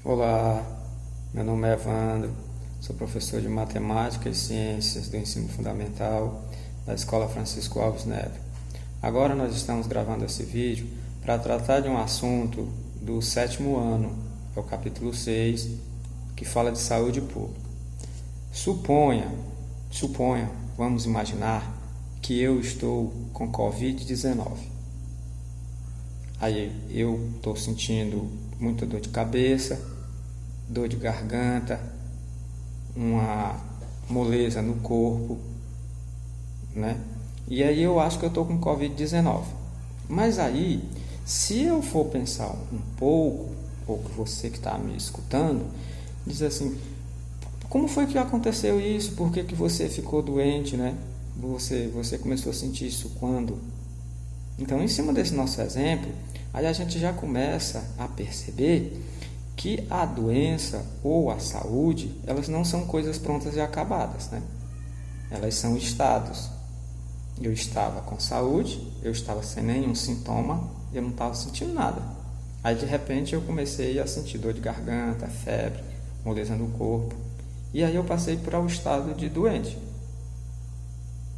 Olá, meu nome é Evandro, sou professor de Matemática e Ciências do Ensino Fundamental da Escola Francisco Alves Neto. Agora nós estamos gravando esse vídeo para tratar de um assunto do 7º ano, é o capítulo 6, que fala de saúde pública. Suponha, vamos imaginar que eu estou com Covid-19. Aí eu estou sentindo muita dor de cabeça, dor de garganta, uma moleza no corpo, né? E aí eu acho que eu estou com Covid-19. Mas aí, se eu for pensar um pouco, ou você que está me escutando, diz assim, como foi que aconteceu isso? Por que você ficou doente, né? Você começou a sentir isso quando? Então, em cima desse nosso exemplo, aí a gente já começa a perceber que a doença ou a saúde, elas não são coisas prontas e acabadas, né? Elas são estados. Eu estava com saúde, eu estava sem nenhum sintoma, eu não estava sentindo nada. Aí, de repente, eu comecei a sentir dor de garganta, febre, moleza no corpo. E aí eu passei para o estado de doente.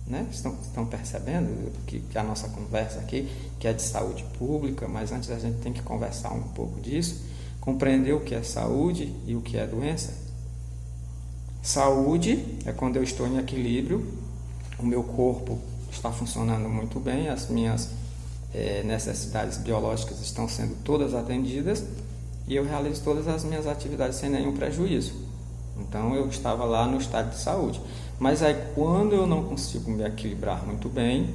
Né? Estão percebendo que a nossa conversa aqui, que é de saúde pública, mas antes a gente tem que conversar um pouco disso, compreender o que é saúde e o que é doença. Saúde é quando eu estou em equilíbrio, o meu corpo está funcionando muito bem, as minhas necessidades biológicas estão sendo todas atendidas e eu realizo todas as minhas atividades sem nenhum prejuízo. Então eu estava lá no estado de saúde. Mas aí quando eu não consigo me equilibrar muito bem,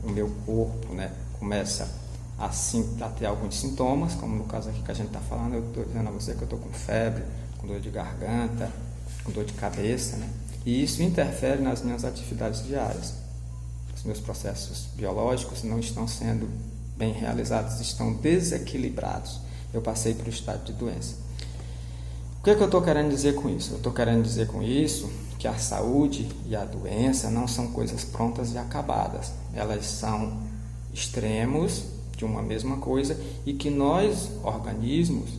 o meu corpo, né, começa a ter alguns sintomas, como no caso aqui que a gente está falando, eu estou dizendo a você que eu estou com febre, com dor de garganta, com dor de cabeça, né? E isso interfere nas minhas atividades diárias. Os meus processos biológicos não estão sendo bem realizados, estão desequilibrados. Eu passei para o estado de doença. O que eu estou querendo dizer com isso? Eu estou querendo dizer com isso que a saúde e a doença não são coisas prontas e acabadas. Elas são extremos de uma mesma coisa e que nós, organismos,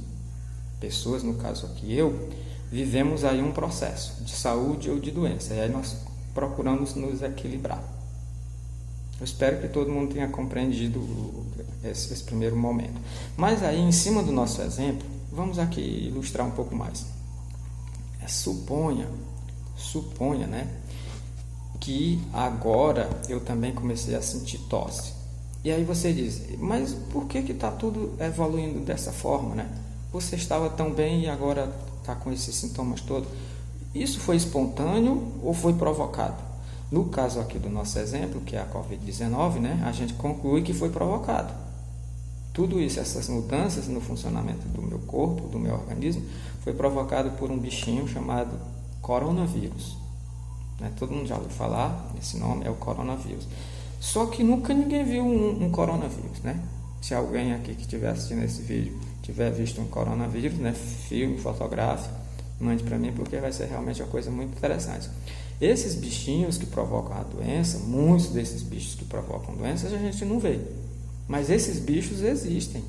pessoas, no caso aqui eu, vivemos aí um processo de saúde ou de doença. E aí nós procuramos nos equilibrar. Eu espero que todo mundo tenha compreendido esse primeiro momento. Mas aí, em cima do nosso exemplo, vamos aqui ilustrar um pouco mais. Suponha, né, que agora eu também comecei a sentir tosse. E aí você diz, mas por que está tudo evoluindo dessa forma, né? Você estava tão bem e agora está com esses sintomas todos. Isso foi espontâneo ou foi provocado? No caso aqui do nosso exemplo, que é a Covid-19, né, a gente conclui que foi provocado. Tudo isso, essas mudanças no funcionamento do meu corpo, do meu organismo, foi provocado por um bichinho chamado coronavírus. Né? Todo mundo já ouviu falar, esse nome é o coronavírus. Só que nunca ninguém viu um coronavírus, né? Se alguém aqui que estiver assistindo esse vídeo tiver visto um coronavírus, né, filme, fotográfico, mande para mim porque vai ser realmente uma coisa muito interessante. Esses bichinhos que provocam a doença, muitos desses bichos que provocam doenças a gente não vê. Mas esses bichos existem,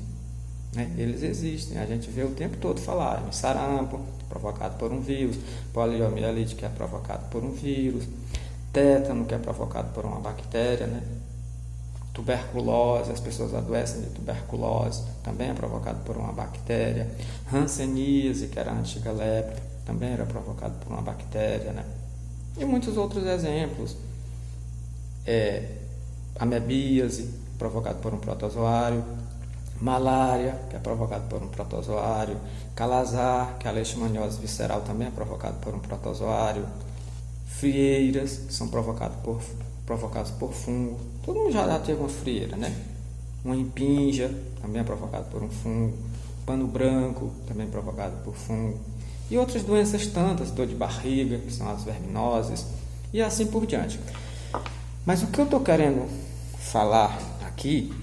né? Eles existem, a gente vê o tempo todo falar em sarampo, provocado por um vírus, poliomielite, que é provocado por um vírus, tétano, que é provocado por uma bactéria, né? Tuberculose, as pessoas adoecem de tuberculose, também é provocado por uma bactéria, hanseníase, que era a antiga lepra, também era provocado por uma bactéria, né? E muitos outros exemplos, amebíase, provocado por um protozoário, malária, que é provocado por um protozoário, calazar, que é a leishmaniose visceral, também é provocado por um protozoário, frieiras, que são provocados por fungo. Todo mundo já teve uma frieira, né? Uma impinja, também é provocado por um fungo, pano branco, também é provocado por fungo, e outras doenças tantas, dor de barriga, que são as verminoses, e assim por diante. Mas o que eu estou querendo falar aqui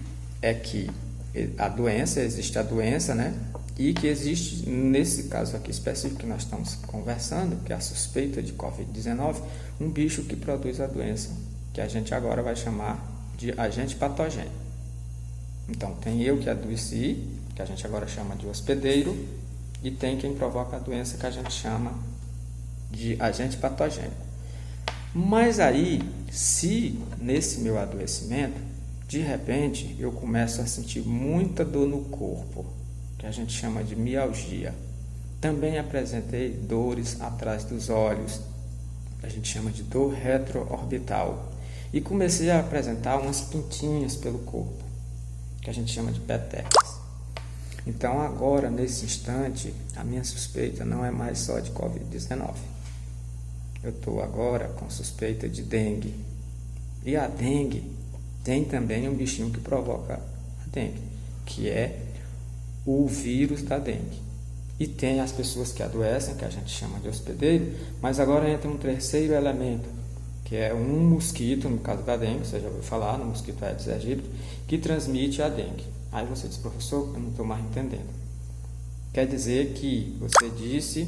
é que existe a doença, né? E que existe, nesse caso aqui específico que nós estamos conversando, que é a suspeita de Covid-19, um bicho que produz a doença, que a gente agora vai chamar de agente patogênico. Então, tem eu que adoeci, que a gente agora chama de hospedeiro, e tem quem provoca a doença que a gente chama de agente patogênico. Mas aí, se nesse meu adoecimento, de repente, eu começo a sentir muita dor no corpo, que a gente chama de mialgia. Também apresentei dores atrás dos olhos, que a gente chama de dor retroorbital. E comecei a apresentar umas pintinhas pelo corpo, que a gente chama de petecas. Então agora, nesse instante, a minha suspeita não é mais só de Covid-19. Eu estou agora com suspeita de dengue. E a dengue tem também um bichinho que provoca a dengue, que é o vírus da dengue. E tem as pessoas que adoecem, que a gente chama de hospedeiro, mas agora entra um terceiro elemento, que é um mosquito, no caso da dengue, você já ouviu falar, no mosquito Aedes aegypti, que transmite a dengue. Aí você diz, professor, eu não estou mais entendendo. Quer dizer que você disse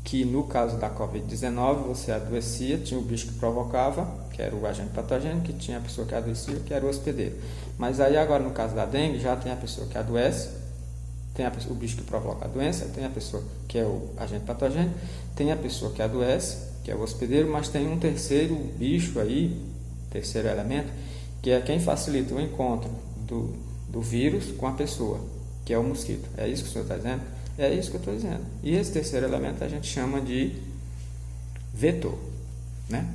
que no caso da Covid-19 você adoecia, tinha o bicho que provocava, que era o agente patogênico, que tinha a pessoa que adoecia, que era o hospedeiro. Mas aí agora no caso da dengue já tem a pessoa que adoece, tem o bicho que provoca a doença, tem a pessoa que é o agente patogênico, tem a pessoa que adoece, que é o hospedeiro, mas tem um terceiro bicho aí, terceiro elemento, que é quem facilita o encontro do vírus com a pessoa, que é o mosquito. É isso que o senhor está dizendo? É isso que eu estou dizendo. E esse terceiro elemento a gente chama de vetor, né?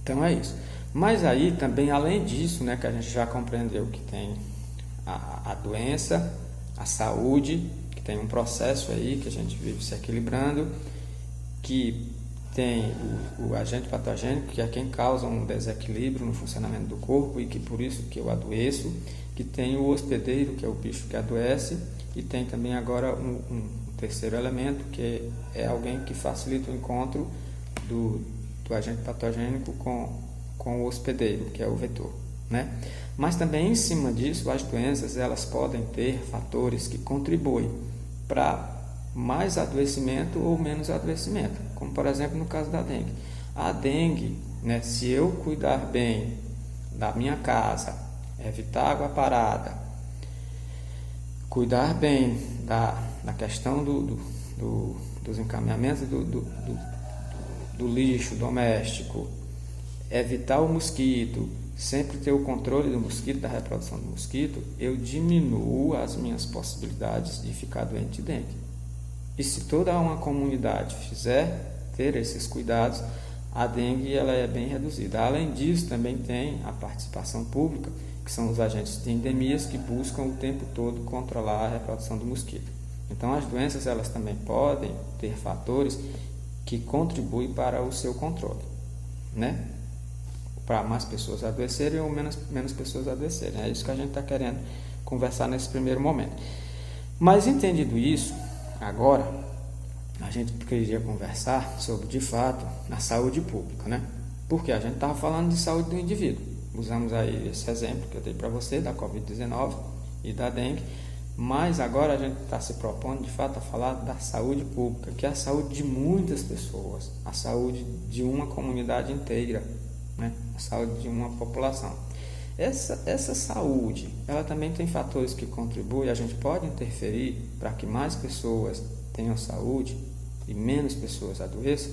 Então é isso. Mas aí também, além disso, né, que a gente já compreendeu que tem a doença, a saúde, que tem um processo aí que a gente vive se equilibrando, que tem o agente patogênico, que é quem causa um desequilíbrio no funcionamento do corpo e que por isso que eu adoeço, que tem o hospedeiro, que é o bicho que adoece, e tem também agora um terceiro elemento, que é alguém que facilita o encontro do agente patogênico com o hospedeiro, que é o vetor, né? Mas também em cima disso, as doenças elas podem ter fatores que contribuem para mais adoecimento ou menos adoecimento, como por exemplo no caso da dengue. A dengue, né, se eu cuidar bem da minha casa, evitar água parada, cuidar bem da questão dos encaminhamentos do lixo doméstico, evitar o mosquito, sempre ter o controle do mosquito, da reprodução do mosquito, eu diminuo as minhas possibilidades de ficar doente de dengue. E se toda uma comunidade fizer ter esses cuidados, a dengue ela é bem reduzida. Além disso, também tem a participação pública, que são os agentes de endemias que buscam o tempo todo controlar a reprodução do mosquito. Então, as doenças elas também podem ter fatores que contribuem para o seu controle, né? Para mais pessoas adoecerem ou menos pessoas adoecerem. É isso que a gente está querendo conversar nesse primeiro momento. Mas, entendido isso, agora a gente queria conversar sobre, de fato, a saúde pública, né? Porque a gente estava falando de saúde do indivíduo. Usamos aí esse exemplo que eu dei para você, da Covid-19 e da dengue, mas agora a gente está se propondo, de fato, a falar da saúde pública, que é a saúde de muitas pessoas, a saúde de uma comunidade inteira, né? A saúde de uma população. Essa saúde, ela também tem fatores que contribuem, a gente pode interferir para que mais pessoas tenham saúde e menos pessoas adoeçam?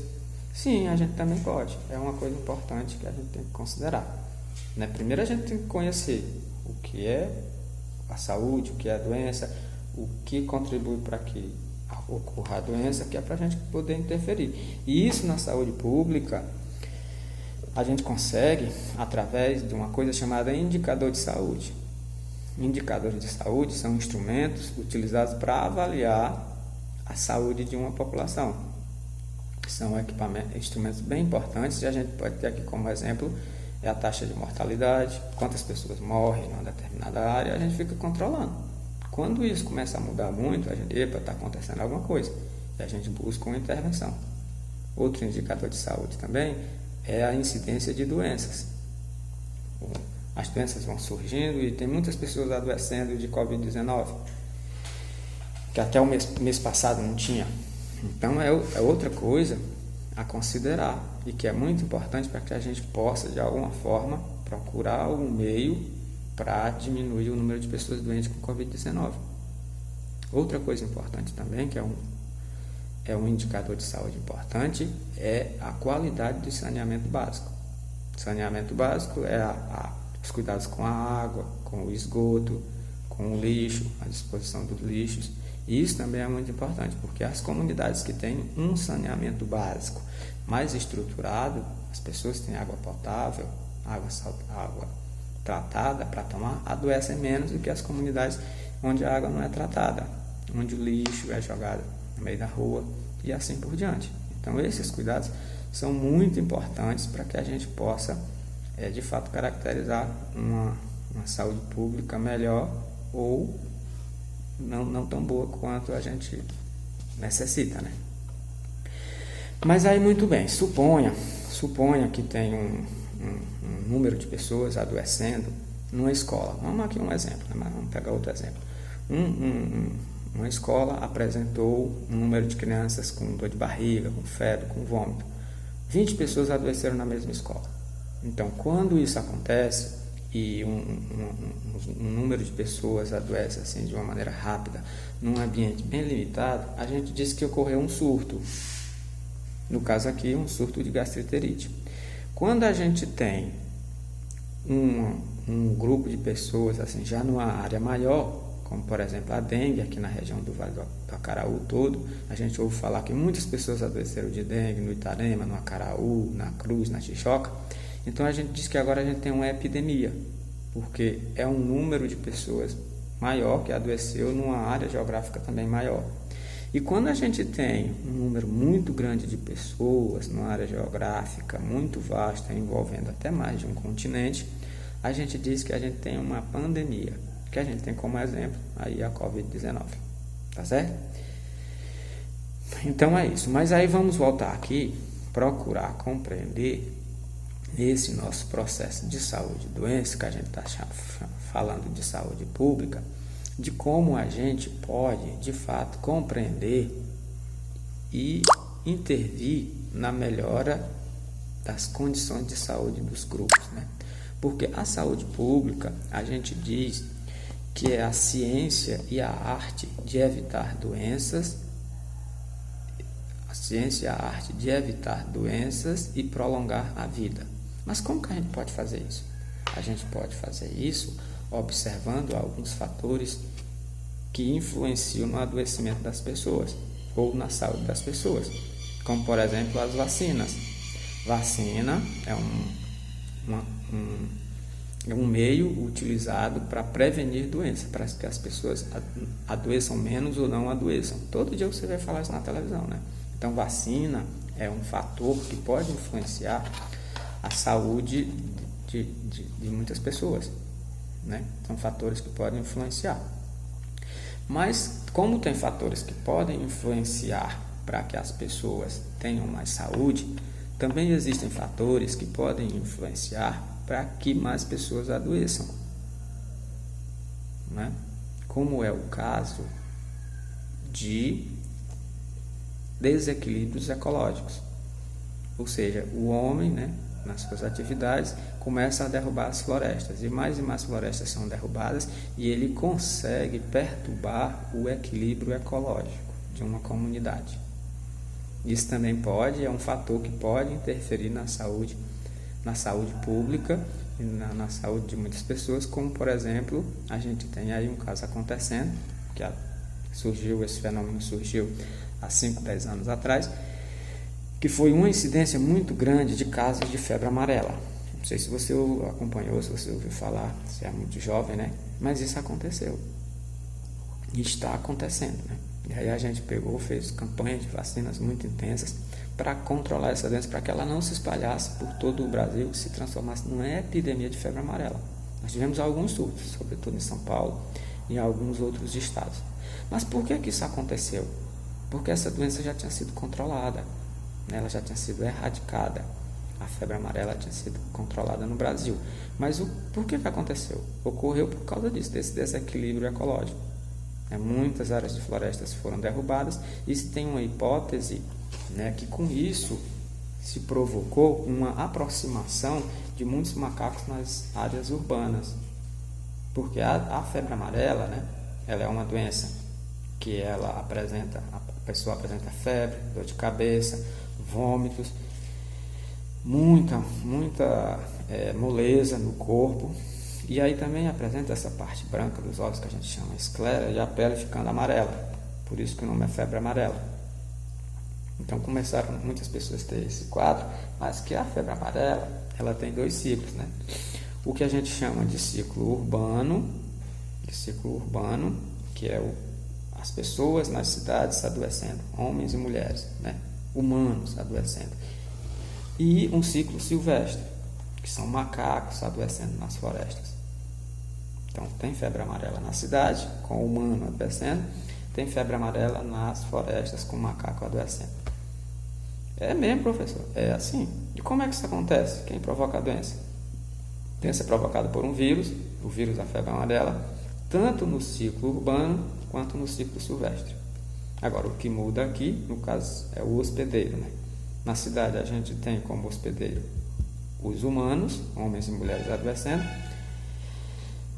Sim, a gente também pode. É uma coisa importante que a gente tem que considerar, né? Primeiro a gente tem que conhecer o que é a saúde, o que é a doença, o que contribui para que ocorra a doença, que é para a gente poder interferir. E isso na saúde pública a gente consegue através de uma coisa chamada indicador de saúde. Indicadores de saúde são instrumentos utilizados para avaliar a saúde de uma população. São instrumentos bem importantes e a gente pode ter aqui como exemplo a taxa de mortalidade, quantas pessoas morrem numa determinada área, a gente fica controlando. Quando isso começa a mudar muito, a gente, está acontecendo alguma coisa, e a gente busca uma intervenção. Outro indicador de saúde também é a incidência de doenças. As doenças vão surgindo e tem muitas pessoas adoecendo de Covid-19, que até o mês passado não tinha. Então é outra coisa a considerar e que é muito importante para que a gente possa, de alguma forma, procurar um meio para diminuir o número de pessoas doentes com Covid-19. Outra coisa importante também, que é um indicador de saúde importante, é a qualidade do saneamento básico. Saneamento básico é os cuidados com a água, com o esgoto, com o lixo, a disposição dos lixos. E isso também é muito importante, porque as comunidades que têm um saneamento básico mais estruturado, as pessoas têm água potável, água tratada para tomar, adoecem menos do que as comunidades onde a água não é tratada, onde o lixo é jogado no meio da rua e assim por diante. Então esses cuidados são muito importantes para que a gente possa, de fato, caracterizar uma saúde pública melhor ou não tão boa quanto a gente necessita, né? Mas aí, muito bem, suponha que tem um número de pessoas adoecendo numa escola. Vamos aqui um exemplo, né? Mas vamos pegar outro exemplo. Uma escola apresentou um número de crianças com dor de barriga, com febre, com vômito. 20 pessoas adoeceram na mesma escola. Então, quando isso acontece e um número de pessoas adoece assim, de uma maneira rápida, num ambiente bem limitado, a gente diz que ocorreu um surto. No caso aqui, um surto de gastriterite. Quando a gente tem um grupo de pessoas assim, já numa área maior, como por exemplo a dengue aqui na região do Vale do Acaraú todo, a gente ouve falar que muitas pessoas adoeceram de dengue no Itarema, no Acaraú, na Cruz, na Tixoca. Então a gente diz que agora a gente tem uma epidemia, porque é um número de pessoas maior que adoeceu numa área geográfica também maior. E quando a gente tem um número muito grande de pessoas numa área geográfica muito vasta, envolvendo até mais de um continente, a gente diz que a gente tem uma pandemia, que a gente tem como exemplo aí a Covid-19, tá certo? Então é isso, mas aí vamos voltar aqui, procurar compreender esse nosso processo de saúde e doença, que a gente está falando de saúde pública, de como a gente pode, de fato, compreender e intervir na melhora das condições de saúde dos grupos, né? Porque a saúde pública, a gente diz que é a ciência e a arte de evitar doenças, e prolongar a vida. Mas como que a gente pode fazer isso? A gente pode fazer isso observando alguns fatores que influenciam no adoecimento das pessoas ou na saúde das pessoas, como por exemplo as vacinas. Vacina é um meio utilizado para prevenir doenças, para que as pessoas adoeçam menos ou não adoeçam. Todo dia você vai falar isso na televisão, né? Então, vacina é um fator que pode influenciar a saúde de muitas pessoas, né? São fatores que podem influenciar. Mas, como tem fatores que podem influenciar para que as pessoas tenham mais saúde, também existem fatores que podem influenciar para que mais pessoas adoeçam, né? Como é o caso de desequilíbrios ecológicos. Ou seja, o homem, né, nas suas atividades, começa a derrubar as florestas, e mais florestas são derrubadas, e ele consegue perturbar o equilíbrio ecológico de uma comunidade. Isso também é um fator que pode interferir na saúde pública e na saúde de muitas pessoas, como por exemplo, a gente tem aí um caso acontecendo, que esse fenômeno surgiu há 5, 10 anos atrás, que foi uma incidência muito grande de casos de febre amarela. Não sei se você acompanhou, se você ouviu falar, se é muito jovem, né? Mas isso aconteceu. E está acontecendo, né? E aí a gente fez campanhas de vacinas muito intensas para controlar essa doença, para que ela não se espalhasse por todo o Brasil, se transformasse numa epidemia de febre amarela. Nós tivemos alguns surtos, sobretudo em São Paulo e em alguns outros estados. Mas por que isso aconteceu? Porque essa doença já tinha sido controlada, né? Ela já tinha sido erradicada. A febre amarela tinha sido controlada no Brasil. Mas por que aconteceu? Ocorreu por causa disso, desse desequilíbrio ecológico. Muitas áreas de florestas foram derrubadas e se tem uma hipótese, né, que com isso se provocou uma aproximação de muitos macacos nas áreas urbanas. Porque a febre amarela, né, ela é uma doença que a pessoa apresenta febre, dor de cabeça, vômitos, muita moleza no corpo, e aí também apresenta essa parte branca dos olhos que a gente chama esclera, e a pele ficando amarela, por isso que o nome é febre amarela. Então começaram muitas pessoas a ter esse quadro, mas que a febre amarela, ela tem 2 ciclos, né? O que a gente chama de ciclo urbano, que é as pessoas nas cidades adoecendo, homens e mulheres, né? Humanos adoecendo. E um ciclo silvestre, que são macacos adoecendo nas florestas. Então, tem febre amarela na cidade, com o humano adoecendo, tem febre amarela nas florestas, com o macaco adoecendo. É mesmo, professor? É assim. E como é que isso acontece? Quem provoca a doença? A doença é provocada por um vírus, o vírus da febre amarela, tanto no ciclo urbano quanto no ciclo silvestre. Agora, o que muda aqui, no caso, é o hospedeiro, né? Na cidade, a gente tem como hospedeiro os humanos, homens e mulheres adoecendo.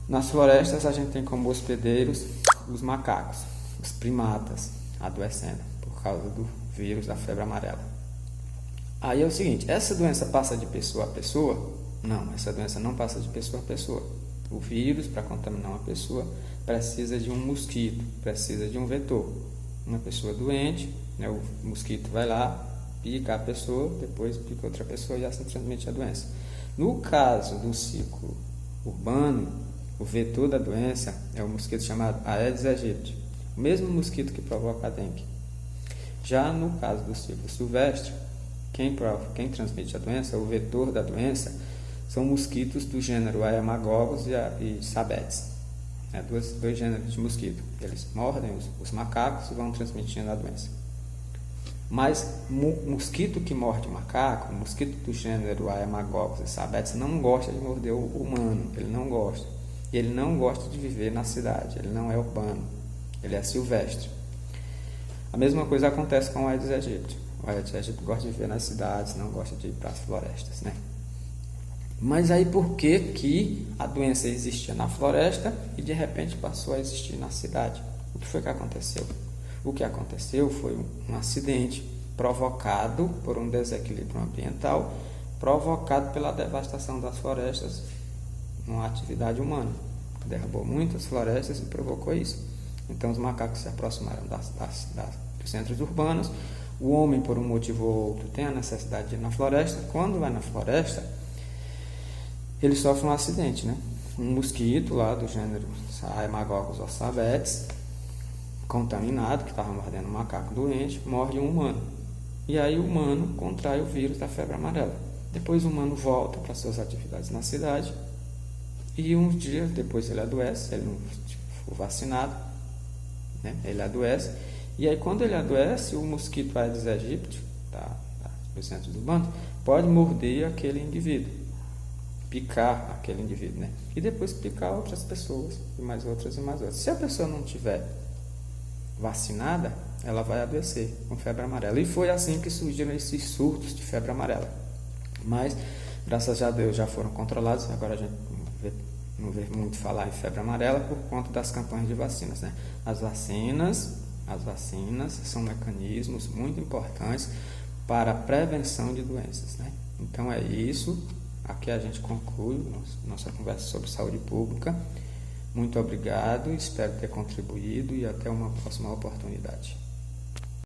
Nas florestas, a gente tem como hospedeiros os macacos, os primatas adoecendo por causa do vírus da febre amarela. Aí é o seguinte, essa doença passa de pessoa a pessoa? Não, essa doença não passa de pessoa a pessoa. O vírus, para contaminar uma pessoa, precisa de um mosquito, precisa de um vetor. Uma pessoa doente, né, o mosquito vai lá, pica a pessoa, depois pica outra pessoa e assim transmite a doença. No caso do ciclo urbano, o vetor da doença é um mosquito chamado Aedes aegypti, o mesmo mosquito que provoca a dengue. Já no caso do ciclo silvestre, quem transmite a doença, o vetor da doença, são mosquitos do gênero Aemagogos e Sabetes. Dois gêneros de mosquito. Eles mordem os macacos e vão transmitindo a doença. Mas mosquito que morde macaco, mosquito do gênero Aemagogos e Sabetes, não gosta de morder o humano, ele não gosta. E ele não gosta de viver na cidade, ele não é urbano, ele é silvestre. A mesma coisa acontece com o Aedes aegypti. O Aedes aegypti gosta de viver nas cidades, não gosta de ir para as florestas, né? Mas aí por que a doença existia na floresta e de repente passou a existir na cidade? O que foi que aconteceu? O que aconteceu foi um acidente provocado por um desequilíbrio ambiental, provocado pela devastação das florestas, uma atividade humana. Derrubou muitas florestas e provocou isso. Então os macacos se aproximaram dos centros urbanos. O homem, por um motivo ou outro, tem a necessidade de ir na floresta. Quando vai na floresta, ele sofre um acidente, né? Um mosquito lá do gênero Aemagogos ou Sabetes, contaminado, que estava mordendo um macaco doente, morde um humano. E aí o humano contrai o vírus da febre amarela. Depois o humano volta para suas atividades na cidade e uns dias depois ele adoece, ele não for vacinado, né? Ele adoece. E aí quando ele adoece, o mosquito Aedes aegypti, do centro do bando, pode morder aquele indivíduo, picar aquele indivíduo, né? E depois picar outras pessoas, e mais outras e mais outras. Se a pessoa não tiver vacinada, ela vai adoecer com febre amarela. E foi assim que surgiram esses surtos de febre amarela. Mas, graças a Deus, já foram controlados. Agora a gente não vê muito falar em febre amarela por conta das campanhas de vacinas, né? As vacinas são mecanismos muito importantes para a prevenção de doenças, né? Então é isso. Aqui a gente conclui nossa conversa sobre saúde pública. Muito obrigado, espero ter contribuído e até uma próxima oportunidade.